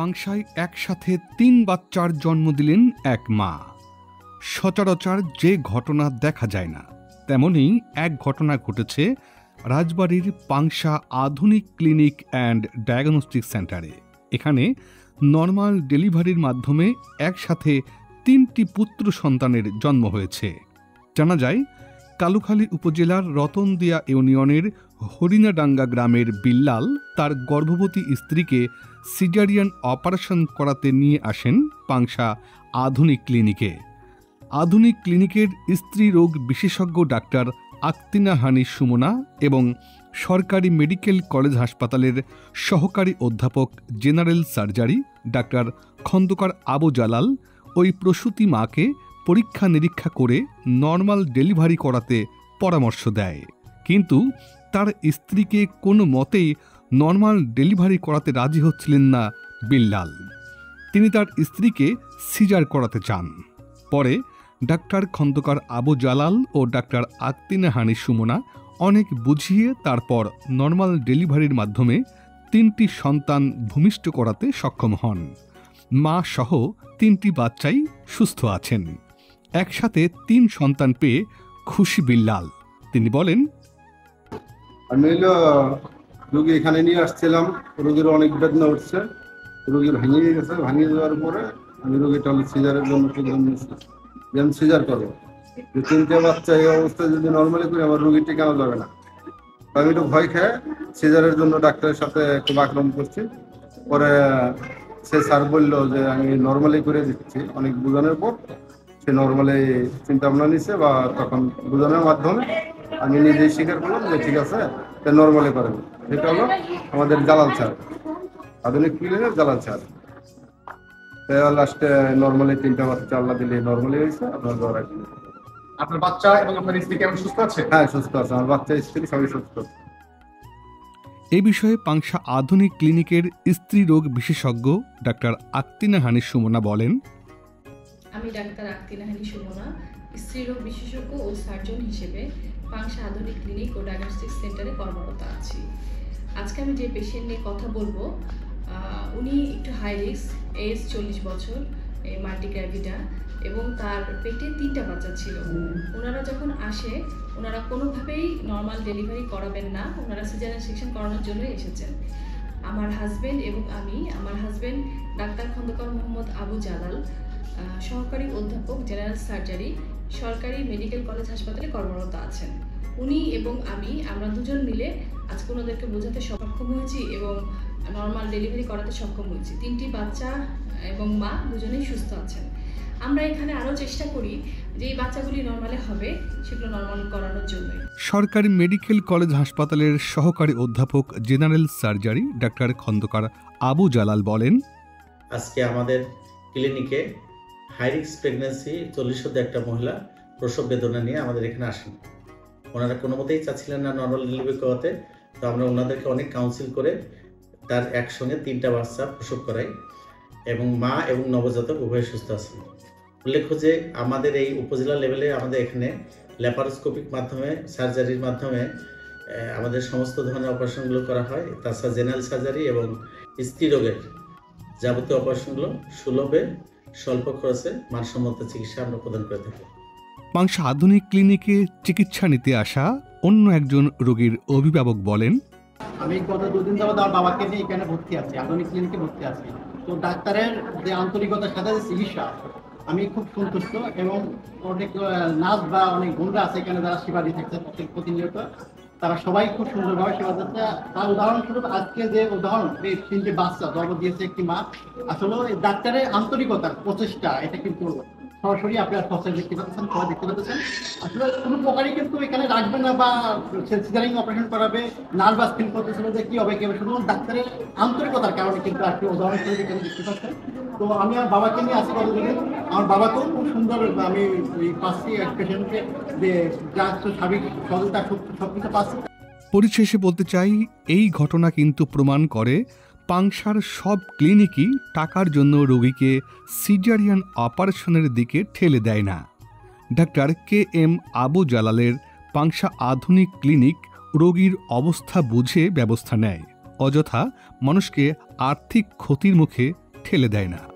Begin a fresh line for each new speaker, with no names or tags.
পাংশায় একসাথে ৩ বাচ্চার জন্ম দিলেন এক মা। সচরাচর যে ঘটনা দেখা যায় না, তেমনই এক ঘটনা ঘটেছে রাজবাড়ীর পাংশা আধুনিক ক্লিনিক অ্যান্ড ডায়াগনস্টিক সেন্টারে। এখানে নর্মাল ডেলিভারির মাধ্যমে একসাথে ৩টি পুত্র সন্তানের জন্ম হয়েছে। জানা যায়, কালুখালী উপজেলার রতনদিয়া ইউনিয়নের হরিণাডাঙ্গা গ্রামের বিল্লাল তার গর্ভবতী স্ত্রীকে সিজারিয়ান অপারেশন করাতে নিয়ে আসেন পাংশা আধুনিক ক্লিনিকে। আধুনিক ক্লিনিকের স্ত্রী রোগ বিশেষজ্ঞ ডাক্তার আক্তিনা হানি সুমনা এবং সরকারি মেডিকেল কলেজ হাসপাতালের সহকারী অধ্যাপক জেনারেল সার্জারি ডাক্তার খন্দকার আবু জালাল ওই প্রসূতি মাকে পরীক্ষা নিরীক্ষা করে নর্মাল ডেলিভারি করাতে পরামর্শ দেয়। কিন্তু তার স্ত্রীকে কোনো মতেই নর্মাল ডেলিভারি করাতে রাজি হচ্ছিলেন না বিল্লাল। তিনি তার স্ত্রীকে সিজার করাতে চান। পরে ডাক্তার খন্দকার আবু জালাল ও ডাক্তার আক্তিনা হানি সুমনা অনেক বুঝিয়ে তারপর নর্মাল ডেলিভারির মাধ্যমে ৩টি সন্তান ভূমিষ্ঠ করাতে সক্ষম হন। মা সহ ৩টি বাচ্চাই সুস্থ আছেন। একসাথে ৩ সন্তান পেয়ে খুশি বিল্লাল। তিনি বলেন,
আমি রোগী এখানে নিয়ে আসছিলাম, রোগীর অনেক বেদনা উঠছে, রোগী ভাঙিয়ে গেছে। ভাঙিয়ে যাওয়ার পরে আমি রোগীটা সিজারের জন্য প্রোগ্রাম নিয়েছি যে আমি সিজার করবো। ৩টে বাচ্চা এই অবস্থায় যদি নর্মালি করি আমার রোগী টিকানো যাবে না। আমি একটু ভয় খেয়ে সিজারের জন্য ডাক্তারের সাথে একটু বাকরম করছি। পরে সে স্যার বললো যে আমি নর্মালি করে দিচ্ছি। অনেক বোঝানোর পর সে নর্মালি চিন্তা ভাবনা নিচ্ছে, বা তখন বোঝানোর মাধ্যমে আমি নিজেই স্বীকার করলাম যে ঠিক আছে নর্মালি করেন। সেটা হলো আমাদের জালাল স্যার, আধুনিক ক্লিনিকের জালাল স্যার। লাস্টে নর্মালি 3টা বাচ্চা আল্লাহ দিলে নর্মালি হয়েছে।
আপনার বাচ্চা এবং আপনার স্ত্রী কেমন সুস্থ আছে?
হ্যাঁ, সুস্থ আছে। আমার বাচ্চা স্ত্রী সবই সুস্থ।
এই বিষয়ে পাংশা আধুনিক ক্লিনিকের স্ত্রী রোগ বিশেষজ্ঞ ডাক্তার আক্তিনা হানি সুমনা বলেন,
আমি ডাক্তার আক্তিনা হানি সুমনা, স্ত্রী রোগ বিশেষজ্ঞ ও সার্জন হিসেবে পাংশা আধুনিক ক্লিনিক ও ডায়াগনস্টিক সেন্টারে কর্মরত আছি। আজকে আমি যে পেশেন্ট নিয়ে কথা বলবো, উনি একটু হাই রিস্ক, এজ 40 বছর, মাল্টিগ্রাভিডা, এবং তার পেটে 3টা বাচ্চা ছিল। ওনারা যখন আসে, ওনারা কোনোভাবেই নর্মাল ডেলিভারি করাবেন না, ওনারা সিজারিয়ান সেকশন করানোর জন্যই এসেছেন। আমার হাজব্যান্ড এবং আমি, আমার হাজব্যান্ড ডাক্তার খন্দকার মোহাম্মদ আবু জালাল, সহকারী অধ্যাপক জেনারেল সার্জারি, সরকারি মেডিকেল কলেজ হাসপাতালে কর্মরত আছেন। উনি এবং আমরা দুজন মিলে আজকে ওনাদেরকে বোঝাতে সক্ষম হয়েছি এবং নর্মাল ডেলিভারি করাতে সক্ষম হয়েছি। 3টি বাচ্চা এবং মা দুজনেই সুস্থ আছেন। আমরা এখানে আরও চেষ্টা করি যে এই বাচ্চাগুলি নর্মালে হবে, সেগুলো নর্মাল করানোর জন্য।
সরকারি মেডিকেল কলেজ হাসপাতালের সহকারী অধ্যাপক জেনারেল সার্জারি ডাক্তার খন্দকার আবু জালাল বলেন,
আজকে আমাদের ক্লিনিকে হাই রিস্ক প্রেগন্যান্সি 40 একটা মহিলা প্রসব বেদনা নিয়ে আমাদের এখানে আসেন। ওনারা কোনো মতেই চাচ্ছিলেন না নর্মাল ডেলিভারি করাতে, তো আমরা ওনাদেরকে অনেক কাউন্সিল করে তার একসঙ্গে 3টা বাচ্চা প্রসব করাই এবং মা এবং নবজাতক উভয় সুস্থ আছেন। উল্লেখ্য যে আমাদের এই উপজেলা লেভেলে আমাদের এখানে ল্যাপারোস্কোপিক মাধ্যমে, সার্জারির মাধ্যমে আমাদের সমস্ত ধরনের অপারেশনগুলো করা হয়। তাছাড়া জেনারেল সার্জারি এবং স্ত্রী রোগের যাবতীয় অপারেশনগুলো সুলভে স্বল্প খরচে মানসম্মত চিকিৎসা আমরা প্রদান করে থাকি।
পাংশা আধুনিক ক্লিনিকে চিকিৎসা নিতে আসা অন্য একজন রোগীর অভিভাবক বলেন,
আমি গত 2 দিন যাবত আমার বাবাকে নিয়ে এখানে ভর্তি আছি, আধুনিক ক্লিনিকে ভর্তি আছি। তো ডাক্তারের যে আন্তরিকতার সাথে যে চিকিৎসা, আমি খুব সন্তুষ্ট। এবং অনেক নার্স বা অনেক বোনরা আছে এখানে যারা সেবা দিয়ে থাকছে প্রতিনিয়ত, তারা সবাই খুব সুন্দরভাবে সেবা দিচ্ছে। তার উদাহরণস্বরূপ আজকে যে উদাহরণ, এই 3টে বাচ্চা জন্ম দিয়েছে একটি মা, আসলে ডাক্তারের আন্তরিকতার প্রচেষ্টা, এটা কিন্তু সরাসরি আপনার ফসল দেখতে পাচ্ছেন, সবাই দেখতে পাচ্ছেন। আসলে কোনো প্রকারই কিন্তু এখানে রাখবে না বা সিজারিং অপারেশন করাবে নার্ভাস ফিল করতেছিল যে কি হবে কি হবে, শুধু ডাক্তারের আন্তরিকতার কারণে কিন্তু আপনি উদাহরণস্বরূপ এখানে দেখতে পাচ্ছেন। তো আমি আমার বাবাকে নিয়ে আসি কতদিন, আমার বাবাকেও খুব সুন্দর আমি পাচ্ছি এক পেশেন্টকে যে যা স্বাভাবিক সহজতা সব কিছু পাচ্ছি।
পরিশেষে বলতে চাই, এই ঘটনা কিন্তু প্রমাণ করে পাংশার সব ক্লিনিকই টাকার জন্য রোগীকে সিজারিয়ান অপারেশনের দিকে ঠেলে দেয় না। ডাক্তার KM আবু জালালের পাংশা আধুনিক ক্লিনিক রোগীর অবস্থা বুঝে ব্যবস্থা নেয়, অযথা মানুষকে আর্থিক ক্ষতির মুখে ফেলে দেয় না।